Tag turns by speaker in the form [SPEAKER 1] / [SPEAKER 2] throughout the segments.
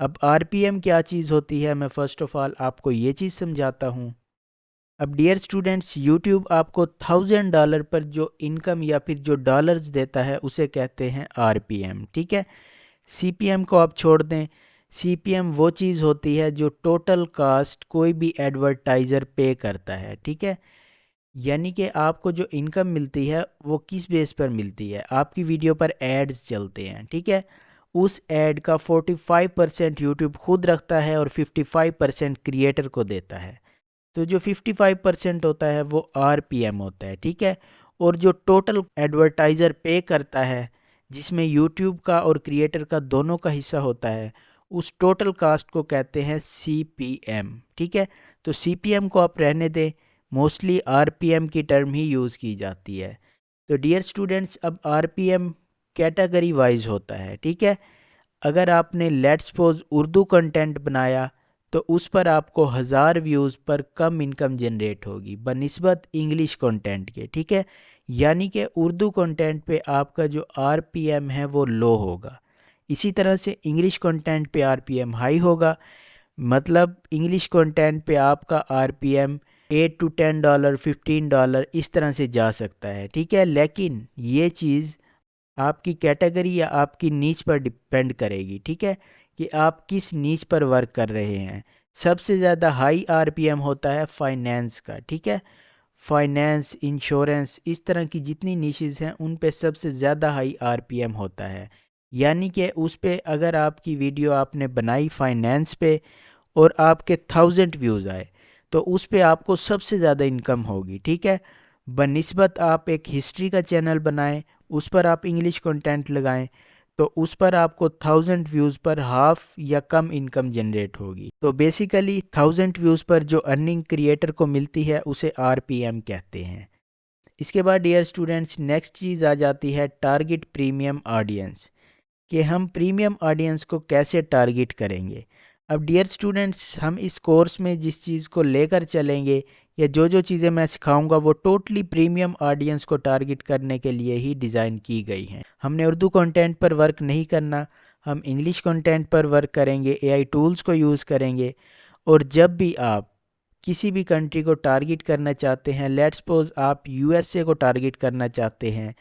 [SPEAKER 1] اب R P M کیا چیز ہوتی ہے، میں فرسٹ آف آل آپ کو یہ چیز سمجھاتا ہوں۔ اب ڈیئر اسٹوڈنٹس، یوٹیوب آپ کو $1000 پر جو انکم یا پھر جو ڈالرز دیتا ہے اسے کہتے ہیں آر پی ایم، ٹھیک ہے۔ سی پی ایم کو آپ چھوڑ دیں، سی پی ایم وہ چیز ہوتی ہے جو ٹوٹل کاسٹ کوئی بھی ایڈورٹائزر پے کرتا ہے، ٹھیک ہے۔ یعنی کہ آپ کو جو انکم ملتی ہے وہ کس بیس پر ملتی ہے، آپ کی ویڈیو پر ایڈز چلتے ہیں، ٹھیک ہے، اس ایڈ کا 45% یوٹیوب خود رکھتا ہے اور 55% کریٹر کو دیتا ہے۔ تو جو 55% ہوتا ہے وہ آر پی ایم ہوتا ہے، ٹھیک ہے۔ اور جو ٹوٹل ایڈورٹائزر پے کرتا ہے، جس میں یوٹیوب کا اور کریٹر کا دونوں کا حصہ ہوتا ہے، اس ٹوٹل کاسٹ کو کہتے ہیں سی پی ایم، ٹھیک ہے۔ تو سی پی ایم کو آپ رہنے دیں، موسٹلی آر پی ایم کی ٹرم ہی یوز کی جاتی ہے۔ تو ڈیئر اسٹوڈنٹس، اب R P M category wise ہوتا ہے، ٹھیک ہے۔ اگر آپ نے لیٹس سپوز اردو کنٹینٹ بنایا تو اس پر آپ کو 1000 ویوز پر کم انکم جنریٹ ہوگی بنسبت انگلش کنٹینٹ کے، ٹھیک ہے۔ یعنی کہ اردو کنٹینٹ پہ آپ کا جو آر پی ایم ہے وہ لو ہوگا، اسی طرح سے انگلش کنٹینٹ پہ آر پی ایم ہائی ہوگا، مطلب انگلش کنٹینٹ پہ آپ کا آر پی ایم $8 to $10 $15 اس طرح سے جا سکتا ہے، ٹھیک ہے۔ لیکن یہ چیز آپ کی کیٹیگری یا آپ کی نیچ پر ڈپینڈ کرے گی، ٹھیک ہے، کہ آپ کس نیچ پر ورک کر رہے ہیں۔ سب سے زیادہ ہائی آر پی ایم ہوتا ہے فائنینس کا، ٹھیک ہے۔ فائنینس، انشورنس، اس طرح کی جتنی نیچز ہیں ان پہ سب سے زیادہ ہائی آر پی ایم ہوتا ہے۔ یعنی کہ اس پہ اگر آپ کی ویڈیو آپ نے بنائی فائنینس پہ اور آپ کے 1000 ویوز آئے تو اس پہ آپ کو سب سے زیادہ انکم ہوگی، ٹھیک ہے، بنسبت آپ ایک ہسٹری کا چینل بنائیں، اس پر آپ انگلش کنٹینٹ لگائیں تو اس پر آپ کو 1000 ویوز پر ہاف یا کم انکم جنریٹ ہوگی۔ تو بیسیکلی 1000 ویوز پر جو ارننگ کریٹر کو ملتی ہے اسے آر پی ایم کہتے ہیں۔ اس کے بعد ڈیئر اسٹوڈنٹس، نیکسٹ چیز آ جاتی ہے ٹارگٹ پریمیم آڈینس، کہ ہم پریمیم آڈینس کو کیسے ٹارگٹ کریں گے۔ اب ڈیئر اسٹوڈنٹس، ہم اس کورس میں جس چیز کو لے کر چلیں گے یا جو چیزیں میں سکھاؤں گا وہ ٹوٹلی پریمیم آڈینس کو ٹارگٹ کرنے کے لیے ہی ڈیزائن کی گئی ہیں۔ ہم نے اردو کنٹینٹ پر ورک نہیں کرنا، ہم انگلش کنٹینٹ پر ورک کریں گے، اے آئی ٹولز کو یوز کریں گے۔ اور جب بھی آپ کسی بھی کنٹری کو ٹارگٹ کرنا چاہتے ہیں، لیٹس سپوز آپ یو ایس اے کو ٹارگٹ کرنا چاہتے ہیں،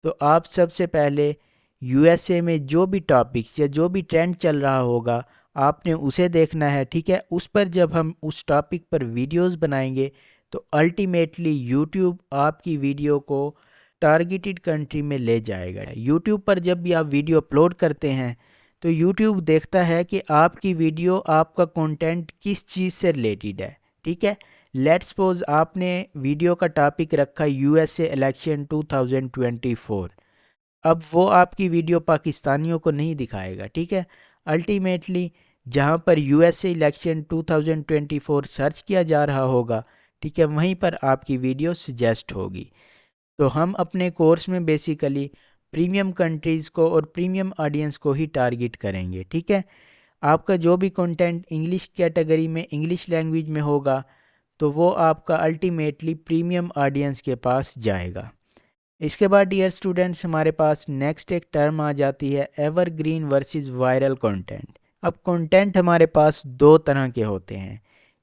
[SPEAKER 1] تو آپ سب سے پہلے یو ایس اے میں جو بھی ٹاپکس یا جو بھی ٹرینڈ چل رہا ہوگا آپ نے اسے دیکھنا ہے، ٹھیک ہے۔ اس پر جب ہم اس ٹاپک پر ویڈیوز بنائیں گے تو الٹیمیٹلی یوٹیوب آپ کی ویڈیو کو ٹارگیٹڈ کنٹری میں لے جائے گا۔ یوٹیوب پر جب بھی آپ ویڈیو اپلوڈ کرتے ہیں تو یوٹیوب دیکھتا ہے کہ آپ کی ویڈیو، آپ کا کنٹینٹ کس چیز سے ریلیٹڈ ہے، ٹھیک ہے۔ لیٹس سپوز آپ نے ویڈیو کا ٹاپک رکھا یو ایس اے الیکشن 2024، اب وہ آپ کی ویڈیو پاکستانیوں کو نہیں دکھائے گا، ٹھیک ہے۔ الٹیمیٹلی جہاں پر U S A election 2024 search کیا جا رہا ہوگا، ٹھیک ہے، وہیں پر آپ کی ویڈیو سجیسٹ ہوگی۔ تو ہم اپنے کورس میں بیسیکلی پریمیم کنٹریز کو اور پریمیم آڈینس کو ہی ٹارگٹ کریں گے، ٹھیک ہے۔ آپ کا جو بھی کنٹینٹ انگلش کیٹیگری میں، انگلش لینگویج میں ہوگا تو وہ آپ کا الٹیمیٹلی پریمیم آڈینس کے پاس جائے گا۔ اس کے بعد ڈیئر اسٹوڈنٹس، ہمارے پاس نیکسٹ ایک ٹرم آ جاتی ہے evergreen versus viral content. اب کنٹینٹ ہمارے پاس دو طرح کے ہوتے ہیں،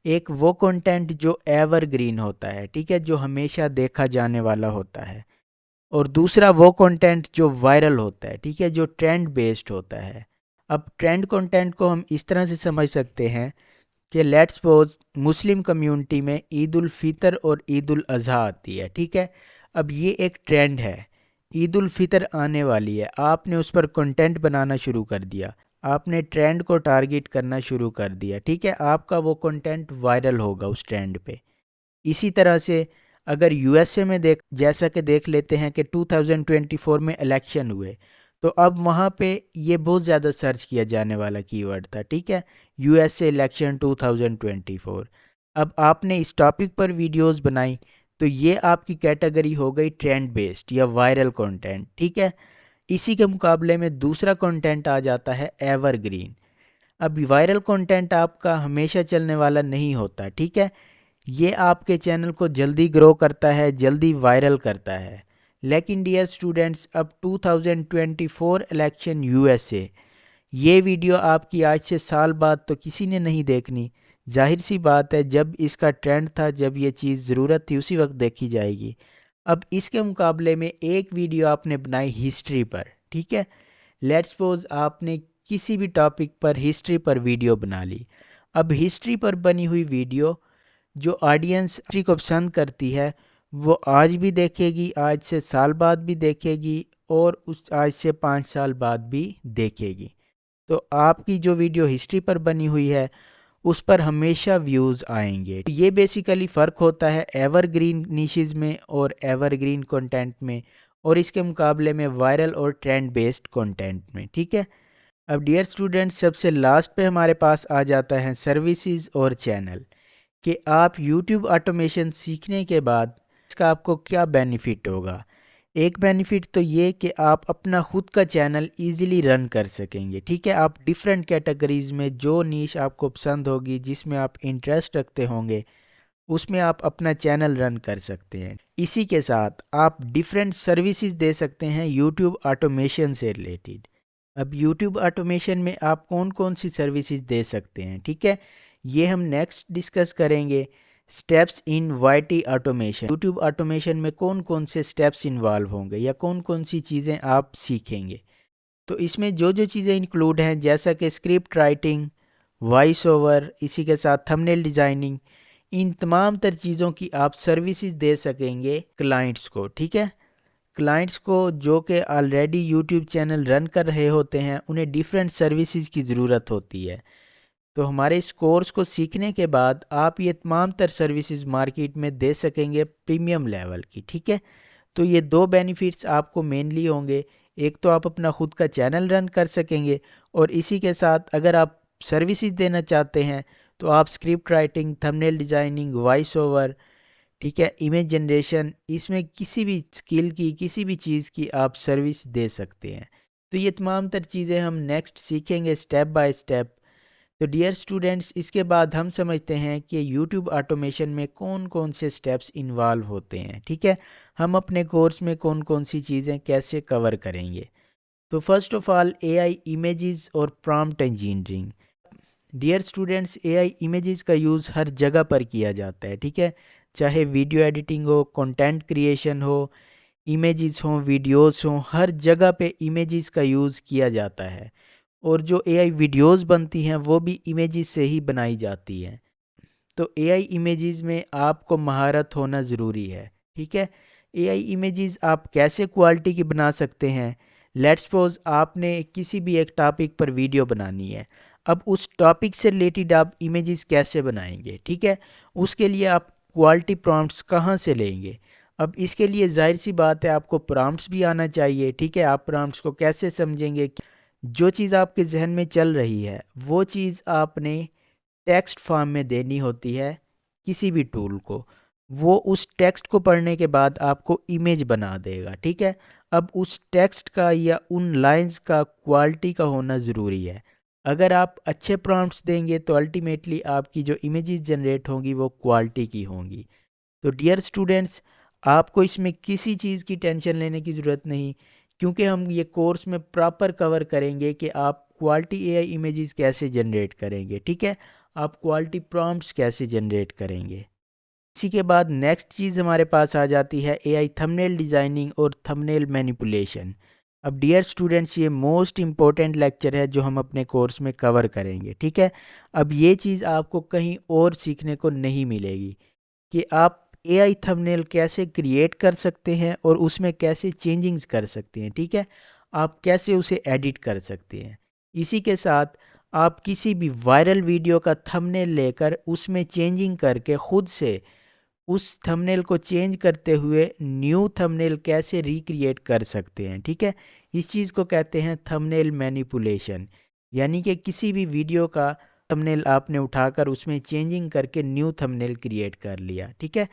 [SPEAKER 1] ایک وہ کنٹینٹ جو ایور گرین ہوتا ہے، ٹھیک ہے، جو ہمیشہ دیکھا جانے والا ہوتا ہے، اور دوسرا وہ کنٹینٹ جو وائرل ہوتا ہے، ٹھیک ہے، جو ٹرینڈ بیسڈ ہوتا ہے۔ اب ٹرینڈ کنٹینٹ کو ہم اس طرح سے سمجھ سکتے ہیں کہ لیٹس سپوز مسلم کمیونٹی میں عید الفطر اور عید الاضحیٰ آتی ہے، ٹھیک ہے۔ اب یہ ایک ٹرینڈ ہے، عید الفطر آنے والی ہے، آپ نے اس پر کنٹینٹ بنانا شروع کر دیا، آپ نے ٹرینڈ کو ٹارگٹ کرنا شروع کر دیا، ٹھیک ہے، آپ کا وہ کنٹینٹ وائرل ہوگا اس ٹرینڈ پہ۔ اسی طرح سے اگر یو ایس اے میں جیسا کہ دیکھ لیتے ہیں کہ 2024 میں الیکشن ہوئے تو اب وہاں پہ یہ بہت زیادہ سرچ کیا جانے والا کی ورڈ تھا، ٹھیک ہے، یو ایس اے الیکشن 2024۔ اب آپ نے اس ٹاپک پر ویڈیوز بنائی تو یہ آپ کی کیٹیگری ہو گئی ٹرینڈ بیسڈ یا وائرل کنٹینٹ، ٹھیک ہے۔ اسی کے مقابلے میں دوسرا کنٹینٹ آ جاتا ہے ایور گرین۔ اب وائرل کنٹینٹ آپ کا ہمیشہ چلنے والا نہیں ہوتا، ٹھیک ہے، یہ آپ کے چینل کو جلدی گرو کرتا ہے، جلدی وائرل کرتا ہے۔ لیکن ڈیئر اسٹوڈنٹس، اب 2024 الیکشن یو ایس اے، یہ ویڈیو آپ کی آج سے سال بعد تو کسی نے نہیں دیکھنی، ظاہر سی بات ہے، جب اس کا ٹرینڈ تھا، جب یہ چیز ضرورت تھی، اسی وقت دیکھی جائے گی۔ اب اس کے مقابلے میں ایک ویڈیو آپ نے بنائی ہسٹری پر، ٹھیک ہے، لیٹس سپوز آپ نے کسی بھی ٹاپک پر ہسٹری پر ویڈیو بنا لی۔ اب ہسٹری پر بنی ہوئی ویڈیو جو آڈینس ہسٹری کو پسند کرتی ہے وہ آج بھی دیکھے گی، آج سے سال بعد بھی دیکھے گی، اور آج سے 5 سال بعد بھی دیکھے گی۔ تو آپ کی جو ویڈیو ہسٹری پر بنی ہوئی ہے اس پر ہمیشہ ویوز آئیں گے۔ یہ بیسیکلی فرق ہوتا ہے ایور گرین نیشز میں اور ایور گرین کنٹینٹ میں، اور اس کے مقابلے میں وائرل اور ٹرینڈ بیسڈ کنٹینٹ میں، ٹھیک ہے۔ اب ڈیئر اسٹوڈنٹ، سب سے لاسٹ پہ ہمارے پاس آ جاتا ہے سروسز اور چینل، کہ آپ یوٹیوب آٹومیشن سیکھنے کے بعد اس کا آپ کو کیا بینیفٹ ہوگا۔ ایک بینیفٹ تو یہ کہ آپ اپنا خود کا چینل ایزیلی رن کر سکیں گے، ٹھیک ہے۔ آپ ڈیفرنٹ کیٹیگریز میں جو نیش آپ کو پسند ہوگی، جس میں آپ انٹرسٹ رکھتے ہوں گے، اس میں آپ اپنا چینل رن کر سکتے ہیں۔ اسی کے ساتھ آپ ڈیفرنٹ سروسز دے سکتے ہیں یوٹیوب آٹومیشن سے ریلیٹڈ۔ اب یوٹیوب آٹومیشن میں آپ کون کون سی سروسز دے سکتے ہیں، ٹھیک ہے، یہ ہم نیکسٹ ڈسکس کریں گے۔ Steps in Y T automation, YouTube automation میں کون کون سے سٹیپس انوالو ہوں گے یا کون کون سی چیزیں آپ سیکھیں گے۔ تو اس میں جو جو چیزیں انکلوڈ ہیں، جیسا کہ اسکرپٹ رائٹنگ، وائس اوور، اسی کے ساتھ تھمبنیل ڈیزائننگ، ان تمام تر چیزوں کی آپ سروسز دے سکیں گے کلائنٹس کو، ٹھیک ہے۔ کلائنٹس کو جو کہ آلریڈی یوٹیوب چینل رن کر رہے ہوتے ہیں، انہیں ڈیفرنٹ سروسز کی ضرورت ہوتی ہے۔ تو ہمارے اس کورس کو سیکھنے کے بعد آپ یہ تمام تر سروسز مارکیٹ میں دے سکیں گے پریمیم لیول کی، ٹھیک ہے۔ تو یہ دو بینیفٹس آپ کو مینلی ہوں گے، ایک تو آپ اپنا خود کا چینل رن کر سکیں گے، اور اسی کے ساتھ اگر آپ سروسز دینا چاہتے ہیں تو آپ script writing, thumbnail designing, voice over, ٹھیک ہے، امیج جنریشن، اس میں کسی بھی اسکل کی، کسی بھی چیز کی آپ سروس دے سکتے ہیں۔ تو یہ تمام تر چیزیں ہم نیکسٹ سیکھیں گے اسٹیپ بائی اسٹیپ۔ تو ڈیئر اسٹوڈنٹس، اس کے بعد ہم سمجھتے ہیں کہ یوٹیوب آٹومیشن میں کون کون سے سٹیپس انوالو ہوتے ہیں، ٹھیک ہے، ہم اپنے کورس میں کون کون سی چیزیں کیسے کور کریں گے۔ تو first of all, a I images اور پرامپٹ انجینئرنگ۔ ڈیئر اسٹوڈنٹس، اے آئی امیجز کا یوز ہر جگہ پر کیا جاتا ہے، ٹھیک ہے، چاہے ویڈیو ایڈیٹنگ ہو، کنٹینٹ کریشن ہو، امیجز ہوں، ویڈیوز ہوں، ہر جگہ پہ امیجز کا یوز کیا جاتا ہے، اور جو اے آئی ویڈیوز بنتی ہیں وہ بھی امیجز سے ہی بنائی جاتی ہیں۔ تو اے آئی امیجز میں آپ کو مہارت ہونا ضروری ہے، ٹھیک ہے۔ اے آئی امیجز آپ کیسے کوالٹی کی بنا سکتے ہیں؟ لیٹس سپوز آپ نے کسی بھی ایک ٹاپک پر ویڈیو بنانی ہے، اب اس ٹاپک سے ریلیٹڈ آپ امیجز کیسے بنائیں گے، ٹھیک ہے، اس کے لیے آپ کوالٹی پرامپٹس کہاں سے لیں گے؟ اب اس کے لیے ظاہر سی بات ہے آپ کو پرامپٹس بھی آنا چاہیے، ٹھیک ہے۔ آپ پرامپٹس کو کیسے سمجھیں گے؟ جو چیز آپ کے ذہن میں چل رہی ہے وہ چیز آپ نے ٹیکسٹ فارم میں دینی ہوتی ہے کسی بھی ٹول کو، وہ اس ٹیکسٹ کو پڑھنے کے بعد آپ کو امیج بنا دے گا، ٹھیک ہے۔ اب اس ٹیکسٹ کا یا ان لائنز کا کوالٹی کا ہونا ضروری ہے۔ اگر آپ اچھے پرامپٹس دیں گے تو الٹیمیٹلی آپ کی جو امیجز جنریٹ ہوں گی وہ کوالٹی کی ہوں گی۔ تو ڈیئر اسٹوڈنٹس، آپ کو اس میں کسی چیز کی ٹینشن لینے کی ضرورت نہیں، کیونکہ ہم یہ کورس میں پراپر کور کریں گے کہ آپ کوالٹی اے آئی امیجز کیسے جنریٹ کریں گے، ٹھیک ہے، آپ کوالٹی پرامپٹس کیسے جنریٹ کریں گے۔ اسی کے بعد نیکسٹ چیز ہمارے پاس آ جاتی ہے اے آئی تھمبنیل ڈیزائننگ اور تھمبنیل مینیپولیشن۔ اب ڈیئر اسٹوڈنٹس، یہ موسٹ امپورٹنٹ لیکچر ہے جو ہم اپنے کورس میں کور کریں گے، ٹھیک ہے۔ اب یہ چیز آپ کو کہیں اور سیکھنے کو نہیں ملے گی کہ آپ اے آئی تھمبنیل کیسے کریٹ کر سکتے ہیں اور اس میں کیسے چینجنگز کر سکتے ہیں، ٹھیک ہے، آپ کیسے اسے ایڈٹ کر سکتے ہیں۔ اسی کے ساتھ آپ کسی بھی وائرل ویڈیو کا تھمبنیل لے کر اس میں چینجنگ کر کے خود سے اس تھمبنیل کو چینج کرتے ہوئے نیو تھمبنیل کیسے ریکریٹ کر سکتے ہیں، ٹھیک ہے۔ اس چیز کو کہتے ہیں تھمبنیل مینیپولیشن، یعنی کہ کسی بھی ویڈیو کا تھمبنیل آپ نے اٹھا کر اس میں چینجنگ کر کے نیو تھمبنیل کریٹ کر لیا، ٹھیک ہے۔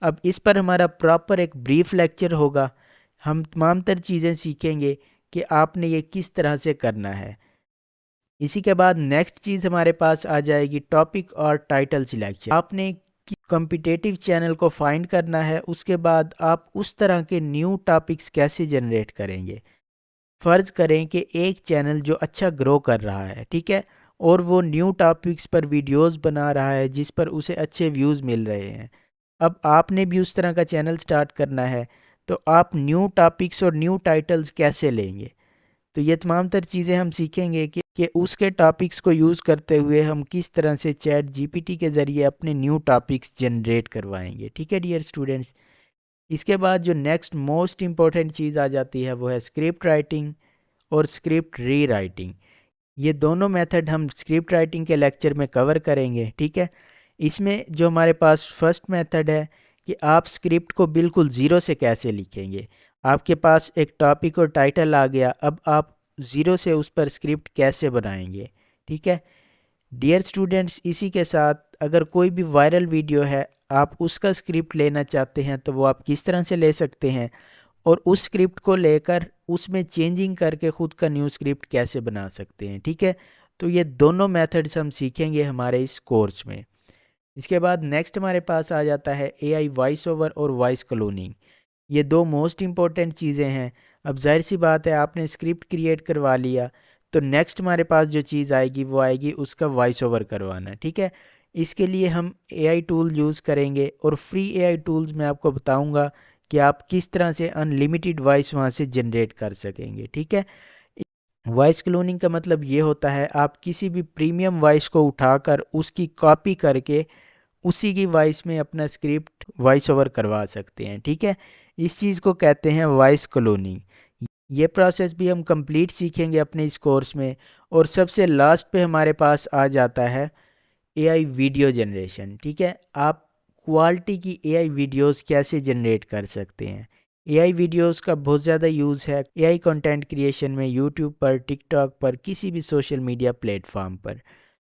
[SPEAKER 1] اب اس پر ہمارا پراپر ایک بریف لیکچر ہوگا، ہم تمام تر چیزیں سیکھیں گے کہ آپ نے یہ کس طرح سے کرنا ہے۔ اسی کے بعد نیکسٹ چیز ہمارے پاس آ جائے گی ٹاپک اور ٹائٹل سلیکشن۔ آپ نے کمپیٹیٹیو چینل کو فائنڈ کرنا ہے، اس کے بعد آپ اس طرح کے نیو ٹاپکس کیسے جنریٹ کریں گے۔ فرض کریں کہ ایک چینل جو اچھا گرو کر رہا ہے، ٹھیک ہے، اور وہ نیو ٹاپکس پر ویڈیوز بنا رہا ہے جس پر اسے اچھے ویوز مل رہے ہیں۔ اب آپ نے بھی اس طرح کا چینل سٹارٹ کرنا ہے، تو آپ نیو ٹاپکس اور نیو ٹائٹلز کیسے لیں گے؟ تو یہ تمام تر چیزیں ہم سیکھیں گے کہ اس کے ٹاپکس کو یوز کرتے ہوئے ہم کس طرح سے چیٹ جی پی ٹی کے ذریعے اپنے نیو ٹاپکس جنریٹ کروائیں گے، ٹھیک ہے ڈیئر اسٹوڈنٹس۔ اس کے بعد جو نیکسٹ موسٹ امپورٹنٹ چیز آ جاتی ہے وہ ہے اسکرپٹ رائٹنگ اور اسکرپٹ ری رائٹنگ۔ یہ دونوں میتھڈ ہم اسکرپٹ رائٹنگ کے لیکچر میں کور کریں گے، ٹھیک ہے۔ اس میں جو ہمارے پاس فرسٹ میتھڈ ہے کہ آپ اسکرپٹ کو بالکل زیرو سے کیسے لکھیں گے۔ آپ کے پاس ایک ٹاپک اور ٹائٹل آ گیا، اب آپ زیرو سے اس پر اسکرپٹ کیسے بنائیں گے، ٹھیک ہے ڈیئر اسٹوڈنٹس۔ اسی کے ساتھ اگر کوئی بھی وائرل ویڈیو ہے، آپ اس کا اسکرپٹ لینا چاہتے ہیں تو وہ آپ کس طرح سے لے سکتے ہیں، اور اس اسکرپٹ کو لے کر اس میں چینجنگ کر کے خود کا نیو اسکرپٹ کیسے بنا سکتے ہیں، ٹھیک ہے۔ تو یہ دونوں میتھڈز ہم سیکھیں گے ہمارے اس کورس میں۔ اس کے بعد نیکسٹ ہمارے پاس آ جاتا ہے اے آئی وائس اوور اور وائس کلوننگ۔ یہ دو موسٹ امپورٹنٹ چیزیں ہیں۔ اب ظاہر سی بات ہے، آپ نے اسکرپٹ کریٹ کروا لیا تو نیکسٹ ہمارے پاس جو چیز آئے گی وہ آئے گی اس کا وائس اوور کروانا، ٹھیک ہے۔ اس کے لیے ہم اے آئی ٹول یوز کریں گے، اور فری اے آئی ٹولز میں آپ کو بتاؤں گا کہ آپ کس طرح سے ان لمیٹڈ وائس وہاں سے جنریٹ کر سکیں گے، ٹھیک ہے۔ وائس کلوننگ کا مطلب یہ ہوتا ہے آپ کسی بھی پریمیم وائس کو اٹھا کر اس کی کاپی کر کے اسی کی وائس میں اپنا اسکرپٹ وائس اوور کروا سکتے ہیں، ٹھیک ہے۔ اس چیز کو کہتے ہیں وائس کلوننگ۔ یہ پروسیس بھی ہم کمپلیٹ سیکھیں گے اپنے اس کورس میں۔ اور سب سے لاسٹ پہ ہمارے پاس آ جاتا ہے اے آئی ویڈیو جنریشن، ٹھیک ہے۔ آپ کوالٹی کی اے آئی ویڈیوز کیسے جنریٹ کر سکتے ہیں۔ اے آئی ویڈیوز کا بہت زیادہ یوز ہے اے آئی کنٹینٹ کریشن میں، یوٹیوب پر، ٹک ٹاک پر، کسی بھی سوشل میڈیا پلیٹ فارم پر۔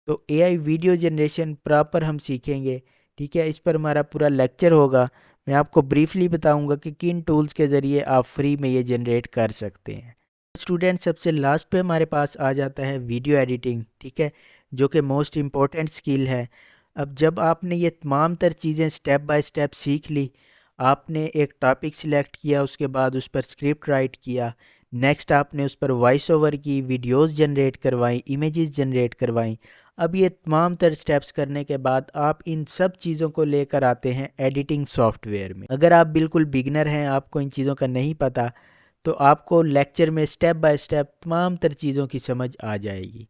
[SPEAKER 1] تو اے آئی ویڈیو جنریشن پراپر ہم سیکھیں گے، ٹھیک ہے۔ اس پر ہمارا پورا لیکچر ہوگا۔ میں آپ کو بریفلی بتاؤں گا کہ کن ٹولز کے ذریعے آپ فری میں یہ جنریٹ کر سکتے ہیں۔ اسٹوڈنٹ سب سے لاسٹ پہ ہمارے پاس آ جاتا ہے ویڈیو ایڈیٹنگ، ٹھیک ہے، جو کہ موسٹ امپورٹنٹ سکل ہے۔ اب جب آپ نے یہ تمام تر چیزیں سٹیپ بائی سٹیپ سیکھ لی، آپ نے ایک ٹاپک سلیکٹ کیا، اس کے بعد اس پر اسکرپٹ رائٹ کیا، نیکسٹ آپ نے اس پر وائس اوور کی، ویڈیوز جنریٹ کروائیں، امیجز جنریٹ کروائیں۔ اب یہ تمام تر سٹیپس کرنے کے بعد آپ ان سب چیزوں کو لے کر آتے ہیں ایڈیٹنگ سافٹ ویئر میں۔ اگر آپ بالکل بگنر ہیں، آپ کو ان چیزوں کا نہیں پتہ، تو آپ کو لیکچر میں سٹیپ بائی سٹیپ تمام تر چیزوں کی سمجھ آ جائے گی۔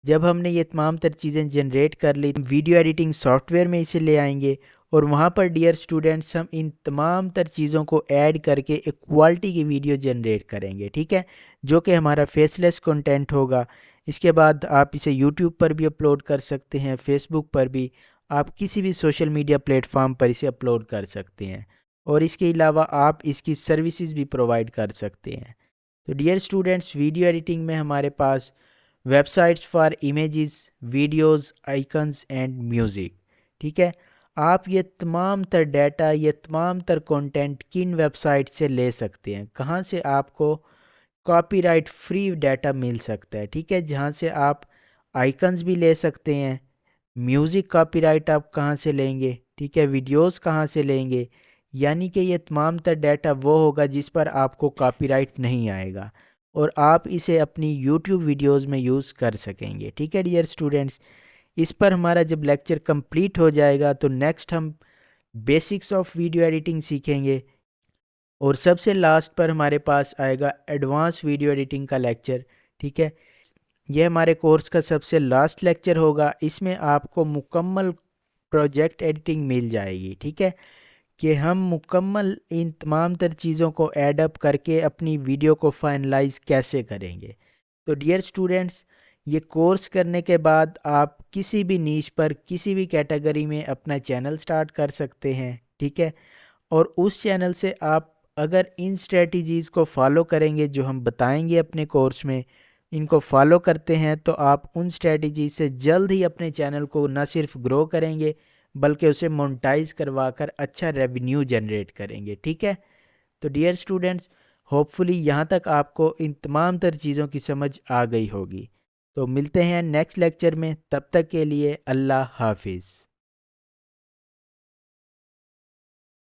[SPEAKER 1] جب ہم نے یہ تمام تر چیزیں جنریٹ کر لی، ویڈیو ایڈیٹنگ سافٹ ویئر میں اسے لے آئیں گے، اور وہاں پر ڈیئر اسٹوڈنٹس ہم ان تمام تر چیزوں کو ایڈ کر کے ایک کوالٹی کی ویڈیو جنریٹ کریں گے، ٹھیک ہے، جو کہ ہمارا فیس لیس کنٹینٹ ہوگا۔ اس کے بعد آپ اسے یوٹیوب پر بھی اپلوڈ کر سکتے ہیں، فیس بک پر بھی، آپ کسی بھی سوشل میڈیا پلیٹ فارم پر اسے اپلوڈ کر سکتے ہیں، اور اس کے علاوہ آپ اس کی سروسز بھی پرووائڈ کر سکتے ہیں۔ تو ڈیئر اسٹوڈنٹس، ویڈیو ایڈیٹنگ میں ہمارے پاس web sites for images, videos, icons and music, ٹھیک ہے۔ آپ یہ تمام تر ڈیٹا، یہ تمام تر کنٹینٹ کن ویب سائٹ سے لے سکتے ہیں، کہاں سے آپ کو کاپی رائٹ فری ڈیٹا مل سکتا ہے، ٹھیک ہے، جہاں سے آپ آئیکنز بھی لے سکتے ہیں، میوزک کاپی رائٹ آپ کہاں سے لیں گے، ٹھیک ہے، ویڈیوز کہاں سے لیں گے۔ یعنی کہ یہ تمام تر ڈیٹا وہ ہوگا جس پر آپ کو کاپی رائٹ نہیں آئے گا، اور آپ اسے اپنی یوٹیوب ویڈیوز میں یوز کر سکیں گے، ٹھیک ہے ڈیئر اسٹوڈنٹس۔ اس پر ہمارا جب لیکچر کمپلیٹ ہو جائے گا تو نیکسٹ ہم بیسکس آف ویڈیو ایڈیٹنگ سیکھیں گے، اور سب سے لاسٹ پر ہمارے پاس آئے گا ایڈوانس ویڈیو ایڈیٹنگ کا لیکچر، ٹھیک ہے۔ یہ ہمارے کورس کا سب سے لاسٹ لیکچر ہوگا۔ اس میں آپ کو مکمل پروجیکٹ ایڈیٹنگ مل جائے گی، ٹھیک ہے، کہ ہم مکمل ان تمام تر چیزوں کو ایڈ اپ کر کے اپنی ویڈیو کو فائنلائز کیسے کریں گے۔ تو ڈیئر اسٹوڈنٹس، یہ کورس کرنے کے بعد آپ کسی بھی نیش پر، کسی بھی کیٹیگری میں اپنا چینل سٹارٹ کر سکتے ہیں، ٹھیک ہے، اور اس چینل سے آپ اگر ان اسٹریٹجیز کو فالو کریں گے جو ہم بتائیں گے اپنے کورس میں، ان کو فالو کرتے ہیں تو آپ ان اسٹریٹجیز سے جلد ہی اپنے چینل کو نہ صرف گرو کریں گے بلکہ اسے مونٹائز کروا کر اچھا ریونیو جنریٹ کریں گے، ٹھیک ہے۔ تو ڈیئر اسٹوڈنٹس، ہوپ فلی یہاں تک آپ کو ان تمام تر چیزوں کی سمجھ آ گئی ہوگی۔ تو ملتے ہیں نیکسٹ لیکچر میں، تب تک کے لیے اللہ حافظ۔